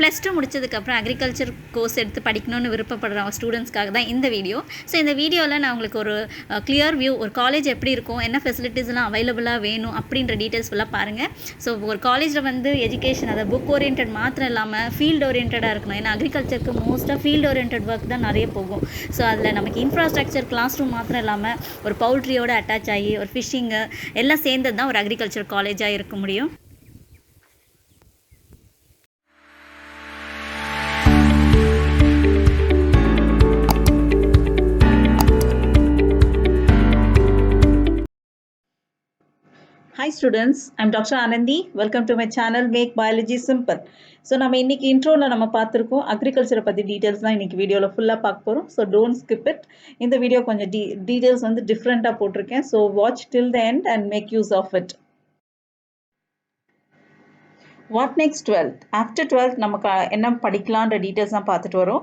+2 முடிச்சதுக்கப்புறம் agriculture course எடுத்து படிக்கணும்னு விருப்பப்படுற ஸ்டூடெண்ட்ஸ்க்காக தான் இந்த வீடியோ. ஸோ இந்த வீடியோவில் நான் உங்களுக்கு ஒரு கிளியர் வியூ, ஒரு காலேஜ் எப்படி இருக்கும், என்ன ஃபெசிலிட்டிஸ்லாம் அவைலபிளாக வேணும் அப்படின்ற டீட்டெயில்ஸ் ஃபுல்லாக பாருங்கள். ஸோ ஒரு காலேஜில் வந்து எஜுகேஷன், அதை புக் ஓரியன்ட் மாத்திரம் இல்லாமல் ஃபீல்டு ஓரியன்டாக இருக்கணும். ஏன்னா அக்ரிகல்ச்சருக்கு மோஸ்ட்டாக ஃபீல்டு ஓரியன்ட் ஒர்க் தான் நிறைய போகும். ஸோ அதில் நமக்கு இன்ஃப்ராஸ்ட்ரக்சர், கிளாஸ் ரூம் மாத்திரம் இல்லாமல் ஒரு பவுல்ட்ரியோட அட்டாச் ஆகி ஒரு ஃபிஷ்ஷிங்கு எல்லாம் சேர்ந்தது தான் ஒரு அக்ரிகல்ச்சர் காலேஜாக இருக்க முடியும். Hi students, I'm Dr. Anandi. Welcome to my channel Make Biology Simple. So நம்ம இன்னைக்கு இன்ட்ரோல நம்ம பார்த்திருக்கோம் அக்ரிகல்ச்சரை பத்தி டீடைல்ஸ் தான் இன்னைக்கு வீடியோல ஃபுல்லா பார்க்க போறோம். So don't skip it. இந்த வீடியோ கொஞ்சம் டீடைல்ஸ் வந்து டிஃபரெண்டா போட்டிருக்கேன். So watch till the end and make use of it. What next 12th? After 12th நமக்கு என்ன படிக்கலான்ற டீடைல்ஸ் தான் பார்த்துட்டு வரோம்.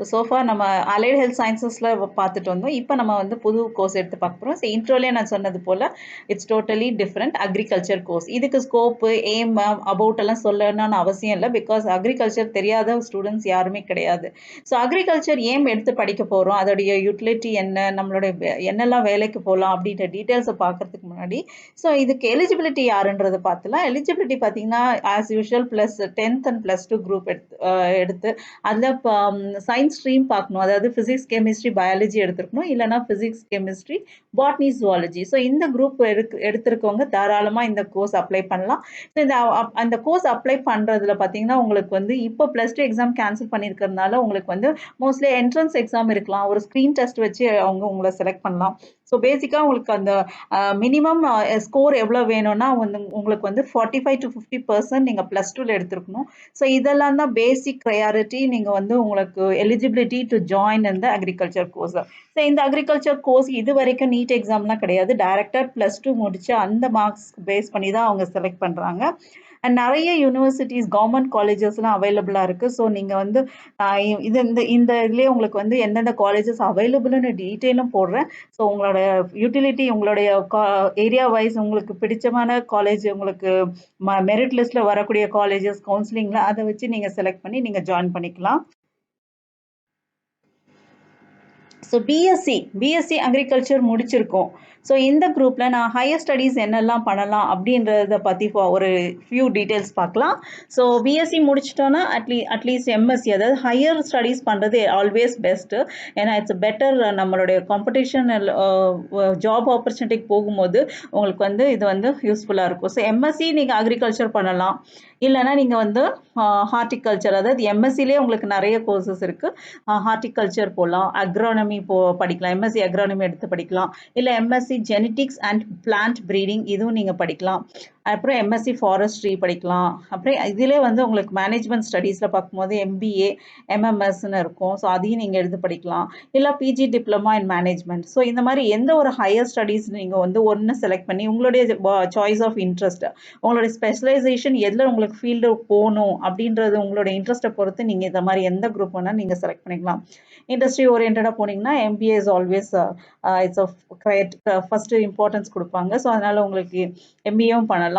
ஸோ ஃபார் நம்ம அலைட் ஹெல்த் சயின்சஸில் பார்த்துட்டு வந்தோம். இப்போ நம்ம வந்து புது கோர்ஸ் எடுத்து பார்க்க போகிறோம். ஸோ இன்ட்ரோலே நான் சொன்னது போல் it's totally different agriculture course. இதுக்கு ஸ்கோப்பு, எய்ம், அபவுட் எல்லாம் சொல்லணும்னு அவசியம் இல்லை. பிகாஸ் அக்ரிகல்ச்சர் தெரியாத ஸ்டூடெண்ட்ஸ் யாருமே கிடையாது. ஸோ அக்ரிகல்ச்சர் ஏம் எடுத்து படிக்க போகிறோம், அதோடைய யூட்டிலிட்டி என்ன, நம்மளுடைய என்னெல்லாம் வேலைக்கு போகலாம் அப்படின்ற டீட்டெயில்ஸை பார்க்கறதுக்கு முன்னாடி ஸோ இதுக்கு எலிஜிபிலிட்டி யாருன்றதை பார்த்துலாம். எலிஜிபிலிட்டி பார்த்தீங்கன்னா as usual plus 10th and +2 group எடுத்து அதில் சயின்ஸ் ஸ்ட்ரீம் பார்க்கணும். அதாவது ஃபிசிக்ஸ், கெமிஸ்ட்ரி, பயாலஜி எடுத்துருக்கணும். இல்லைனா physics, chemistry, botany, zoology. So இந்த குரூப் எடுத்திருக்கவங்க தாராளமாக இந்த கோர்ஸ் அப்ளை பண்ணலாம். ஸோ அந்த கோர்ஸ் அப்ளை பண்ணுறதுல பார்த்தீங்கன்னா உங்களுக்கு வந்து இப்போ +2 எக்ஸாம் கேன்சல் பண்ணியிருக்கிறதுனால உங்களுக்கு வந்து மோஸ்ட்லி என்ட்ரன்ஸ் எக்ஸாம் இருக்கலாம். ஒரு ஸ்க்ரீன் டெஸ்ட் வச்சு அவங்க உங்களை செலக்ட் பண்ணலாம். ஸோ பேசிக்காக உங்களுக்கு அந்த மினிமம் ஸ்கோர் எவ்வளோ வேணும்னா வந்து உங்களுக்கு வந்து 45 to 50% நீங்கள் +2ல எடுத்துருக்கணும். ஸோ இதெல்லாம் தான் பேசிக் ப்ரையாரிட்டி. நீங்கள் வந்து உங்களுக்கு எலிஜிபிலிட்டி டு ஜாயின் இந்த அக்ரிகல்ச்சர் கோர்ஸ். ஸோ இந்த அக்ரிகல்ச்சர் கோர்ஸ் இது வரைக்கும் நீட் எக்ஸாம்லாம் கிடையாது. டைரக்டாக +2 முடிச்சு அந்த மார்க்ஸ் பேஸ் பண்ணி தான் அவங்க செலக்ட் பண்ணுறாங்க. அண்ட் நிறைய யூனிவர்சிட்டிஸ், கவர்மெண்ட் காலேஜஸ்லாம் அவைலபிளாக இருக்குது. ஸோ நீங்கள் வந்து இந்த இதுலேயே உங்களுக்கு வந்து எந்தெந்த காலேஜஸ் அவைலபிள்னு டீட்டெயிலும் போடுறேன். ஸோ உங்களோட யூட்டிலிட்டி, உங்களுடைய ஏரியா வைஸ் உங்களுக்கு பிடிச்சமான காலேஜ், உங்களுக்கு மெரிட் லிஸ்ட்டில் வரக்கூடிய காலேஜஸ், கவுன்சிலிங்கில் அதை வச்சு நீங்கள் செலக்ட் பண்ணி நீங்கள் ஜாயின் பண்ணிக்கலாம். ஸோ பிஎஸ்சி அக்ரிகல்ச்சர் முடிச்சிருக்கோம். ஸோ இந்த குரூப்பில் நான் ஹையர் ஸ்டடீஸ் என்னெல்லாம் பண்ணலாம் அப்படின்றத பற்றி ஒரு ஃபியூ டீட்டெயில்ஸ் பார்க்கலாம். ஸோ பிஎஸ்சி முடிச்சிட்டோன்னா அட்லீஸ்ட் எம்எஸ்சி, அதாவது ஹையர் ஸ்டடீஸ் பண்ணுறது ஆல்வேஸ் பெஸ்ட்டு. ஏன்னா இட்ஸ் பெட்டர். நம்மளுடைய காம்படிஷன் ஜாப் ஆப்பர்ச்சுனிட்டிக்கு போகும்போது உங்களுக்கு வந்து இது வந்து யூஸ்ஃபுல்லாக இருக்கும். ஸோ எம்எஸ்சி நீங்கள் அக்ரிகல்ச்சர் பண்ணலாம். இல்லைனா நீங்கள் வந்து ஹார்டிகல்ச்சர், அதாவது எம்எஸ்சிலே உங்களுக்கு நிறைய கோர்சஸ் இருக்குது. ஹார்டிகல்ச்சர் போகலாம், அக்ரானமி படிக்கலாம், எம்எஸ்சி அக்ரானமி எடுத்து படிக்கலாம். இல்லை MSc genetics and plant breeding இதுவும் நீங்கள் படிக்கலாம். அப்புறம் எம்எஸ்சி ஃபாரஸ்ட்ரி படிக்கலாம். அப்புறம் இதிலே வந்து உங்களுக்கு மேனேஜ்மெண்ட் ஸ்டடீஸில் பார்க்கும்போது எம்பிஏ, எம்எம்எஸ்ன்னு இருக்கும். ஸோ அதையும் நீங்கள் எடுத்து படிக்கலாம். இல்லை PG diploma in management. So இந்த மாதிரி எந்த ஒரு ஹையர் ஸ்டடீஸ் நீங்கள் வந்து ஒன்று செலக்ட் பண்ணி உங்களுடைய சாய்ஸ் ஆஃப் இன்ட்ரெஸ்ட், உங்களுடைய ஸ்பெஷலைசேஷன் எதில் உங்களுக்கு ஃபீல்டு போகணும் அப்படின்றது உங்களுடைய இன்ட்ரெஸ்ட்டை பொறுத்து நீங்கள் இந்த மாதிரி எந்த குரூப் வேணால் நீங்கள் செலக்ட் பண்ணிக்கலாம். இண்டஸ்ட்ரி ஓரியன்டாக போனீங்கன்னா MBA is always it's first importance கொடுப்பாங்க. ஸோ அதனால் உங்களுக்கு எம்பிஏவும் பண்ணலாம்.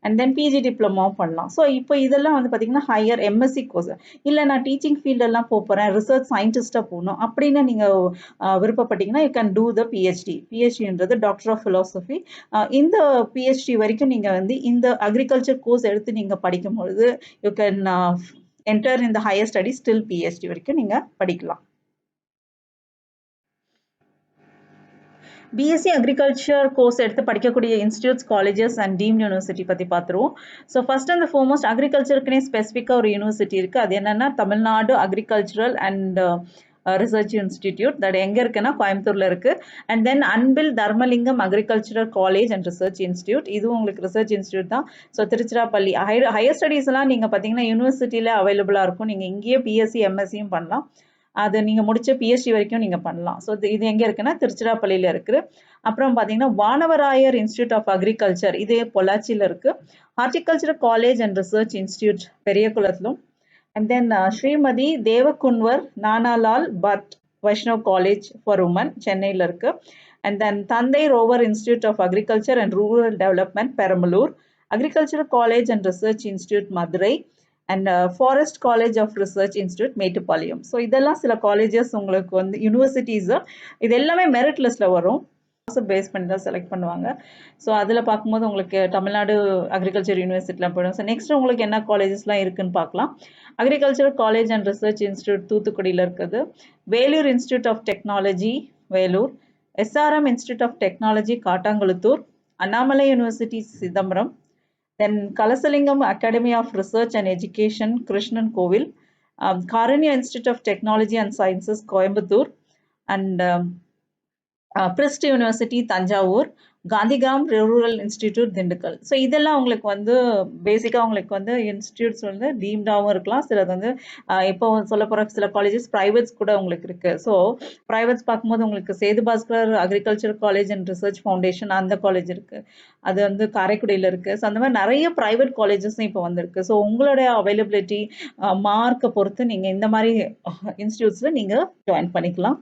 அண்ட் தென் பிஜி டிப்ளமாவும் பண்ணலாம். ஸோ இப்போ இதெல்லாம் வந்து பார்த்தீங்கன்னா ஹையர் எம்எஸ்சி கோர்ஸ். இல்லை நான் டீச்சிங் ஃபீல்டெல்லாம் போகிறேன், ரிசர்ச் சயின்டிஸ்ட்டாக போகணும் அப்படின்னு நீங்கள் விருப்பப்பட்டீங்கன்னா you can do the PhD. பிஹெச்டின்றது டாக்டர் ஆஃப் ஃபிலாசபி. இந்த பிஹெச்டி வரைக்கும் நீங்கள் வந்து இந்த அக்ரிகல்ச்சர் கோர்ஸ் எடுத்து நீங்கள் படிக்கும்பொழுது யூ கேன் என்டர் இந்த ஹையர் ஸ்டடீஸ் டில் பிஹெச்டி வரைக்கும் நீங்கள் படிக்கலாம். பிஎஸ்சி அக்ரிகல்ச்சர் கோர்ஸ் எடுத்து படிக்கக்கூடிய institutes, colleges and deemed university பற்றி பார்த்துருவோம். ஸோ ஃபர்ஸ்ட் அண்ட் ஃபார்மோஸ்ட் அக்ரிகல்ச்சருக்குனே ஸ்பெசிஃபிக்காக ஒரு யூனிவர்சிட்டி இருக்குது. அது என்னென்னா Tamil Nadu agricultural and research institute. That எங்கே இருக்குன்னா கோயம்புத்தூரில் இருக்குது. And then Anbil Dharmalingam agricultural college and research institute, இதுவும் உங்களுக்கு ரிசர்ச் இன்ஸ்டியூட் தான். ஸோ திருச்சிராப்பள்ளி ஹையர் ஸ்டடீஸ்லாம் நீங்கள் பார்த்தீங்கன்னா யூனிவர்சிட்டியில் அவைலபிளாக இருக்கும். நீங்கள் இங்கேயே பிஎஸ்சி எம்எஸ்சியும் பண்ணலாம். அது நீங்கள் முடிச்ச பிஹெச்டி வரைக்கும் நீங்கள் பண்ணலாம். ஸோ இது எங்கே இருக்குன்னா திருச்சிராப்பள்ளியில் இருக்குது. அப்புறம் பார்த்தீங்கன்னா வானவராயர் இன்ஸ்டியூட் ஆஃப் அக்ரிகல்ச்சர், இது பொள்ளாச்சியில் இருக்குது. Horticulture college and research institute பெரியகுளத்திலும். And then Shrimati Devkunwar Nanalal Bhatt Vaishnav college for women சென்னையில் இருக்குது. And then Thanthai Roever institute of agriculture and rural development Perambalur, agriculture college and research institute Madurai. And forest college of research institute Mettupalayam. So இதெல்லாம் சில colleges உங்களுக்கு வந்து universities, இது எல்லாமே merit லிஸ்ட்டில் வரும். பேஸ் பண்ணி தான் செலக்ட் பண்ணுவாங்க. ஸோ அதில் பார்க்கும்போது உங்களுக்கு தமிழ்நாடு அக்ரிகல்ச்சர் யூனிவர்சிட்டிலாம் போயிடும். ஸோ நெக்ஸ்ட் உங்களுக்கு என்ன காலேஜஸ்லாம் இருக்குன்னு பார்க்கலாம். Agriculture college and research institute தூத்துக்குடியில் இருக்குது. Vellore institute of technology Vellore, SRM institute of technology Kattankulathur, Annamalai university Chidambaram, then Kalasalingam academy of research and education Krishnan Kovil, Karunya institute of technology and sciences Coimbatore, and PRIST university Thanjavur, Gandhigram rural institute Dindigul. So இதெல்லாம் உங்களுக்கு வந்து பேசிக்காக உங்களுக்கு வந்து இன்ஸ்டிடியூட்ஸ் வந்து டீம்டாகவும் இருக்கலாம். சிலது வந்து இப்போ சொல்ல போகிற சில காலேஜஸ் ப்ரைவேட்ஸ் கூட உங்களுக்கு இருக்குது. ஸோ ப்ரைவேட்ஸ் பார்க்கும்போது உங்களுக்கு Sethu Bhaskar agriculture college and research foundation அந்த காலேஜ் இருக்குது. அது வந்து காரைக்குடியில் இருக்குது. ஸோ அந்த மாதிரி நிறைய ப்ரைவேட் காலேஜஸும் இப்போ வந்திருக்கு. ஸோ உங்களுடைய அவைலபிலிட்டி மார்க்கை பொறுத்து நீங்கள் இந்த மாதிரி இன்ஸ்டிடியூட்ஸில் நீங்கள் ஜாயின் பண்ணிக்கலாம்.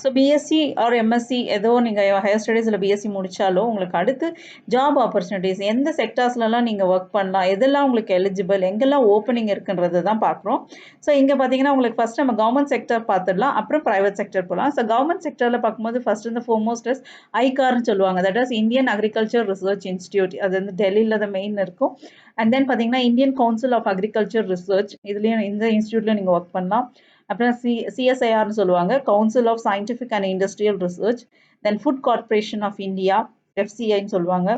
ஸோ பிஎஸ்சி ஆர் எம்எஸ்சி ஏதோ நீங்கள் ஹையர் ஸ்டடீஸில் பிஎஸ்சி முடித்தாலும் உங்களுக்கு அடுத்து ஜாப் ஆப்பர்ச்சுனிட்டிஸ் எந்த செக்டார்ஸ்லலாம் நீங்கள் ஒர்க் பண்ணலாம், எதெல்லாம் உங்களுக்கு எலிஜிபிள், எங்கெல்லாம் ஓப்பனிங் இருக்குன்றது தான் பார்க்குறோம். ஸோ இங்கே பார்த்தீங்கன்னா உங்களுக்கு ஃபஸ்ட் நம்ம கவர்மெண்ட் செக்டர் பார்த்துடலாம், அப்புறம் ப்ரைவேட் செக்டர் போகலாம். ஸோ கவர்மெண்ட் செக்டரில் பார்க்கும்போது ஃபஸ்ட் இந்த ஃபோர்மோஸ்ட் இஸ் ஐகார்னு சொல்லுவாங்க. That is Indian agriculture research institute. அது வந்து டெல்லியில் தான் மெயின் இருக்கும். அண்ட் தென் பார்த்தீங்கன்னா Indian council of agriculture research, இதுலேயும் இந்த இன்ஸ்டியூட்டில் நீங்கள் ஒர்க் பண்ணலாம். அப்புறம் சிஎஸ்ஐஆர்னு சொல்லுவாங்க, council of scientific and industrial research. Then food corporation of India, FCIன்னு சொல்லுவாங்க.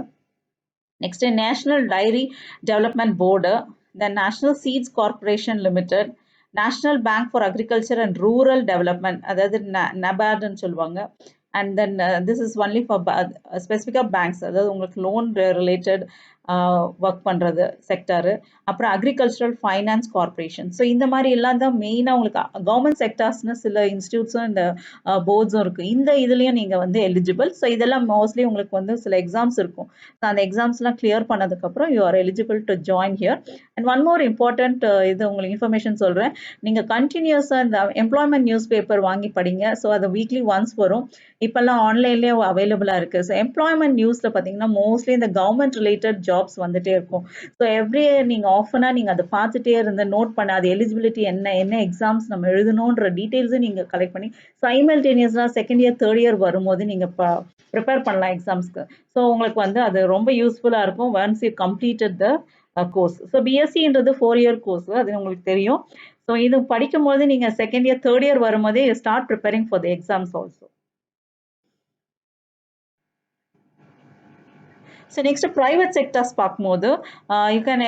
Next national dairy development board, then national seeds corporation limited, national bank for agriculture and rural development, அதாவது NABARDன்னு சொல்லுவாங்க. And then this is only for ஸ்பெசிஃபிக்காக banks, அதாவது உங்களுக்கு loan related work பண்ணுறது sector. அப்புறம் agricultural finance corporation. So இந்த மாதிரி எல்லாம் தான் மெயினாக உங்களுக்கு கவர்மெண்ட் செக்டார்ஸ்னு சில இன்ஸ்டியூட்ஸும் இந்த போர்ட்ஸும் இருக்குது. இந்த இதுலேயும் நீங்கள் வந்து எலிஜிபிள். ஸோ இதெல்லாம் மோஸ்ட்லி உங்களுக்கு வந்து சில எக்ஸாம்ஸ் இருக்கும். ஸோ அந்த எக்ஸாம்ஸ்லாம் கிளியர் பண்ணதுக்கப்புறம் you are eligible to join here. And one more important இது உங்களுக்கு இன்ஃபர்மேஷன் சொல்கிறேன். நீங்கள் கண்டினியூஸாக இந்த எம்ப்ளாய்மெண்ட் நியூஸ் பேப்பர் வாங்கி படிங்க. ஸோ அது வீக்லி ஒன்ஸ் வரும். இப்போல்லாம் ஆன்லைன்லேயே அவைலபிளாக இருக்குது. ஸோ எம்ப்ளாய்மெண்ட் நியூஸில் பார்த்தீங்கன்னா மோஸ்ட்லி இந்த கவர்மெண்ட் ரிலேட்டட் ஜாப்ஸ் வந்துட்டே இருக்கும். ஸோ எவ்ரி இயர் நீங்கள் ஆஃபனாக நீங்கள் அதை பார்த்துட்டே இருந்து நோட் பண்ண அது எலிஜிபிலிட்டி என்ன எக்ஸாம்ஸ் நம்ம எழுதணுன்ற டீட்டெயில்ஸும் நீங்கள் கலெக்ட் பண்ணி சைமல்டேனியஸாக செகண்ட் இயர் தேர்ட் இயர் வரும்போது நீங்கள் ப்ரிப்பேர் பண்ணலாம் எக்ஸாம்ஸ்க்கு. ஸோ உங்களுக்கு வந்து அது ரொம்ப யூஸ்ஃபுல்லாக இருக்கும் once you completed the course. So பிஎஸ்சின்றது 4 இயர் கோர்ஸ், அது உங்களுக்கு தெரியும். ஸோ இது படிக்கும்போது நீங்கள் செகண்ட் இயர் தேர்ட் இயர் வரும்போதே you start preparing for the exams also. So next private sectors பார்க்கும்போது you can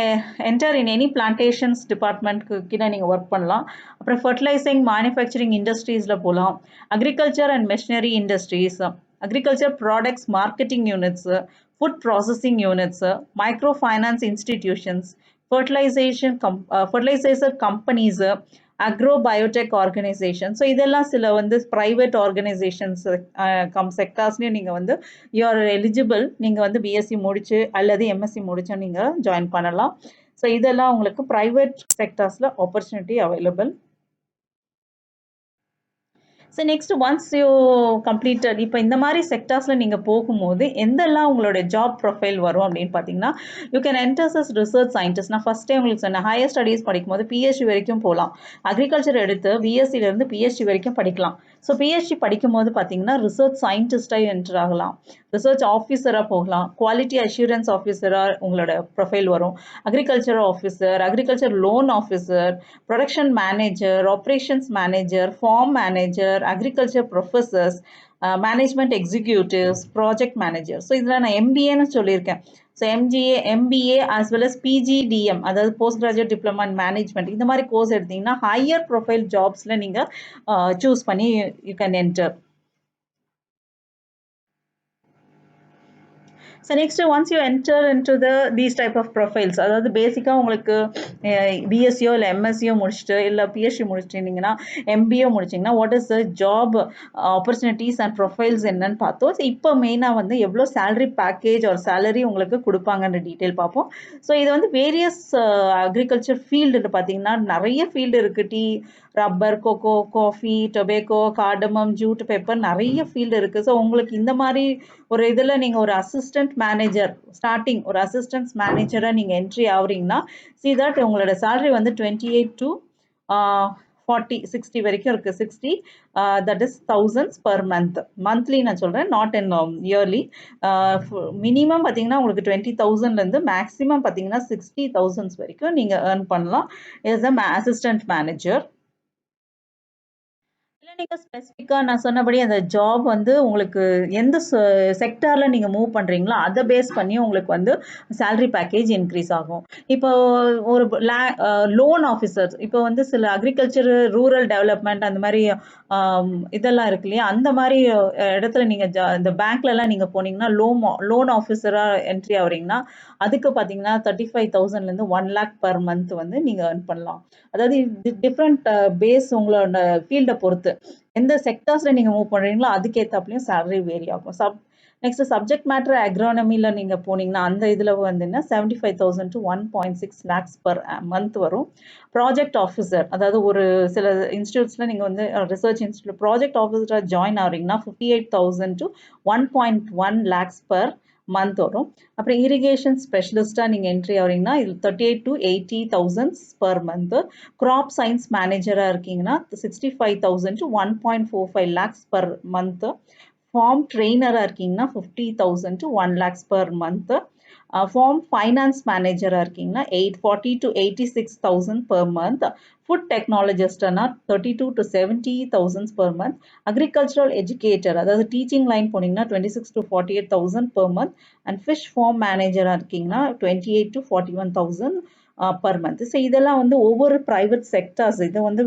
enter in any plantations department கீழே நீங்கள் ஒர்க் பண்ணலாம். அப்புறம் ஃபர்டிலைசிங் மேனுஃபேக்சரிங் இண்டஸ்ட்ரீஸில் போகலாம். Agriculture and machinery industries, agriculture products marketing units, food processing units, micro finance institutions, fertilisation companies, agro Biotech organisation. So இதெல்லாம் சில வந்து private organisations செக்டார்ஸ்லேயும் நீங்கள் வந்து யூ ஆர் எலிஜிபிள். நீங்கள் வந்து பிஎஸ்சி முடிச்சு அல்லது எம்எஸ்சி முடிச்சு நீங்கள் ஜாயின் பண்ணலாம். ஸோ இதெல்லாம் உங்களுக்கு ப்ரைவேட் செக்டார்ஸில் opportunity available. So next once you completed இப்போ இந்த மாதிரி செக்டார்ஸில் நீங்கள் போகும்போது எந்தெல்லாம் உங்களுடைய ஜாப் ப்ரொஃபைல் வரும் அப்படின்னு பார்த்தீங்கன்னா you can enters as research scientist. நான் ஃபஸ்ட்டே உங்களுக்கு சொன்னேன், ஹையர் ஸ்டடீஸ் படிக்கும்போது பிஹெச்டி வரைக்கும் போகலாம். அக்ரிகல்ச்சர் எடுத்து பிஎஸ்சிலேருந்து பிஹெச்டி வரைக்கும் படிக்கலாம். ஸோ பிஹெச்டி படிக்கும்போது பார்த்தீங்கன்னா ரிசர்ச் சயின்டிஸ்டாக என்டர் ஆகலாம், ரிசர்ச் ஆஃபீஸராக போகலாம், குவாலிட்டி அஷ்யூரன்ஸ் ஆஃபீஸராக உங்களோட ப்ரொஃபைல் வரும், agriculture officer, agriculture loan officer, production manager, operations manager, form manager, agriculture professors, management executives, project manager. So இதில் நான் எம்பிஏன்னு சொல்லியிருக்கேன். So MBA as well as PGDM, அதாவது post graduate diploma in management, இந்த மாதிரி course எடுத்தீங்கன்னா higher profile ஜாப்ஸில் நீங்கள் choose பண்ணி you can enter. So next once you enter into these type of profiles, அதாவது பேசிக்காக உங்களுக்கு பிஎஸ்சியோ இல்லை எம்எஸ்சியோ முடிச்சுட்டு இல்லை பிஹெச்டி முடிச்சிட்டிங்கன்னா எம்பிஏ முடிச்சிங்கன்னா what is the job opportunities and profiles என்னன்னு பார்த்தோம். ஸோ இப்போ மெயினாக வந்து எவ்வளோ சேலரி பேக்கேஜ் ஒரு சேலரி உங்களுக்கு கொடுப்பாங்கன்ற டீட்டெயில் பார்ப்போம். ஸோ இது வந்து வேரியஸ் அக்ரிகல்ச்சர் ஃபீல்டு பார்த்தீங்கன்னா நிறைய ஃபீல்டு இருக்குது. Rubber, cocoa, coffee, tobacco, cardamom, jute, pepper நிறைய ஃபீல்டு இருக்குது. ஸோ உங்களுக்கு இந்த மாதிரி ஒரு இதில் நீங்கள் ஒரு அசிஸ்டன்ட் மேனேஜர் ஸ்டார்டிங் ஒரு அசிஸ்டன்ட் மேனேஜராக நீங்கள் என்ட்ரி ஆகுறீங்கன்னா see that உங்களோட salary வந்து 28 to 40 60 வரைக்கும் இருக்குது. 60 that is thousands per month. Monthly நான் சொல்கிறேன், நாட் இன் இயர்லி. மினிமம் பார்த்தீங்கன்னா உங்களுக்கு 20,000லேருந்து மேக்ஸிமம் பார்த்தீங்கன்னா 60,000 வரைக்கும் நீங்கள் ஏர்ன் பண்ணலாம் as a அசிஸ்டன்ட் மேனேஜர். இல்லை நீங்கள் ஸ்பெசிஃபிக்காக நான் சொன்னபடி அந்த ஜாப் வந்து உங்களுக்கு எந்த செக்டாரில் நீங்கள் மூவ் பண்ணுறீங்களோ அதை பேஸ் பண்ணி உங்களுக்கு வந்து சேலரி பேக்கேஜ் இன்க்ரீஸ் ஆகும். இப்போ ஒரு லோன் ஆஃபீஸர்ஸ், இப்போ வந்து சில அக்ரிகல்ச்சர், ரூரல் டெவலப்மெண்ட் அந்த மாதிரி இதெல்லாம் இருக்கு இல்லையா, அந்த மாதிரி இடத்துல நீங்கள் இந்த பேங்க்லலாம் நீங்கள் போனீங்கன்னா லோன் ஆஃபீஸராக என்ட்ரி ஆகுறீங்கன்னா அதுக்கு பார்த்தீங்கன்னா 35,000லேருந்து 1 lakh per month வந்து நீங்கள் ஏர்ன் பண்ணலாம். அதாவது டிஃப்ரெண்ட் பேஸ் உங்களோட ஃபீல்டை பொறுத்து எந்த செக்டார்ஸில் நீங்கள் மூவ் பண்ணுறீங்களோ அதுக்கேற்றாப்புலையும் சேலரி வேரி ஆகும். நெக்ஸ்ட் சப்ஜெக்ட் மேட்டர் அக்ரானமியில் நீங்கள் போனீங்கன்னா அந்த இதில் வந்துன்னா 75,000 to 1.6 lakhs per month வரும். ப்ராஜெக்ட் ஆஃபீஸர், அதாவது ஒரு சில இன்ஸ்டியூட்ஸில் நீங்கள் வந்து ரிசர்ச் இன்ஸ்டியூட் ப்ராஜெக்ட் ஆஃபீஸராக join ஆகிறீங்கன்னா 58,000 to 1.1 lakhs per month வரும். அப்புறம் இரிகேஷன் ஸ்பெஷலிஸ்ட்டாக நீங்கள் என்ட்ரி ஆகிறீங்கன்னா இது 38 to 80,000 per month. Crop science மேனேஜராக இருக்கீங்கன்னா 65,000 to 1.45 lakhs per month. Farm ட்ரெயினராக இருக்கீங்கன்னா 50,000 to 1 lakhs per month. Farm finance மேனேஜராக இருக்கீங்கன்னா 840 to 86,000 per month. ஃபுட் டெக்னாலஜிஸ்ட்னா 32 to 70,000 per month. Agricultural educator, அதாவது டீச்சிங் லைன் போனீங்கன்னா 26 to 48,000 per month. அண்ட் ஃபிஷ் ஃபார்ம் மேனேஜராக இருக்கீங்கன்னா 28 to 41,000 per month. ஸோ இதெல்லாம் வந்து ஒவ்வொரு ப்ரைவேட் செக்டார்ஸ், இது வந்து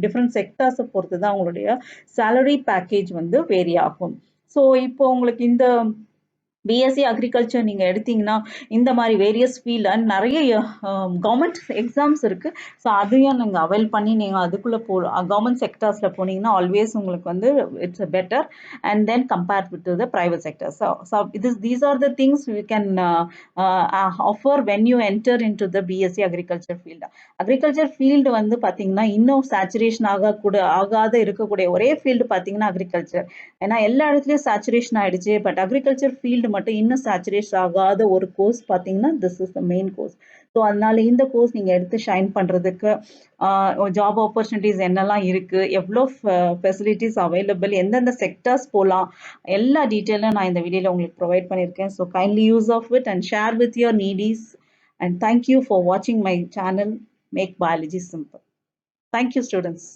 டிஃப்ரெண்ட் செக்டார்ஸை பொறுத்து தான் உங்களுடைய சேலரி பேக்கேஜ் வந்து வேரி ஆகும். ஸோ இப்போ உங்களுக்கு இந்த பிஎஸ்சி அக்ரிகல்ச்சர் நீங்கள் எடுத்தீங்கன்னா இந்த மாதிரி வேரியஸ் ஃபீல்ட் அண்ட் நிறைய கவர்மெண்ட் எக்ஸாம்ஸ் இருக்குது. ஸோ அதையும் நீங்கள் அவைல் பண்ணி நீங்கள் அதுக்குள்ளே கவர்மெண்ட் செக்டர்ஸில் போனீங்கன்னா ஆல்வேஸ் உங்களுக்கு வந்து it's better and then compare with the private sector. So these are the things you can offer when you enter in to the BSc agriculture field. Agriculture field வந்து பார்த்தீங்கன்னா இன்னும் saturation ஆகாத இருக்கக்கூடிய ஒரே field பார்த்தீங்கன்னா agriculture. ஏன்னா எல்லா இடத்துலையும் சேச்சுரேஷன் ஆகிடுச்சு. பட் அக்ரிகல்ச்சர் ஃபீல்டு மட்டும் இன்னும் சேச்சுரேஷன் ஆகாத ஒரு கோர்ஸ் பார்த்தீங்கன்னா this is the main course. So அதனால இந்த கோர்ஸ் நீங்கள் எடுத்து ஷைன் பண்ணுறதுக்கு ஜாப் ஆப்பர்ச்சுனிட்டிஸ் என்னெல்லாம் இருக்குது, எவ்வளோ ஃபெசிலிட்டிஸ் அவைலபிள், எந்தெந்த செக்டர்ஸ் போகலாம், எல்லா டீட்டெயிலும் நான் இந்த வீடியோவில் உங்களுக்கு ப்ரொவைட் பண்ணியிருக்கேன். So kindly use of it and share with your needies. And thank you for வாட்சிங் my channel make biology simple. Thank you students.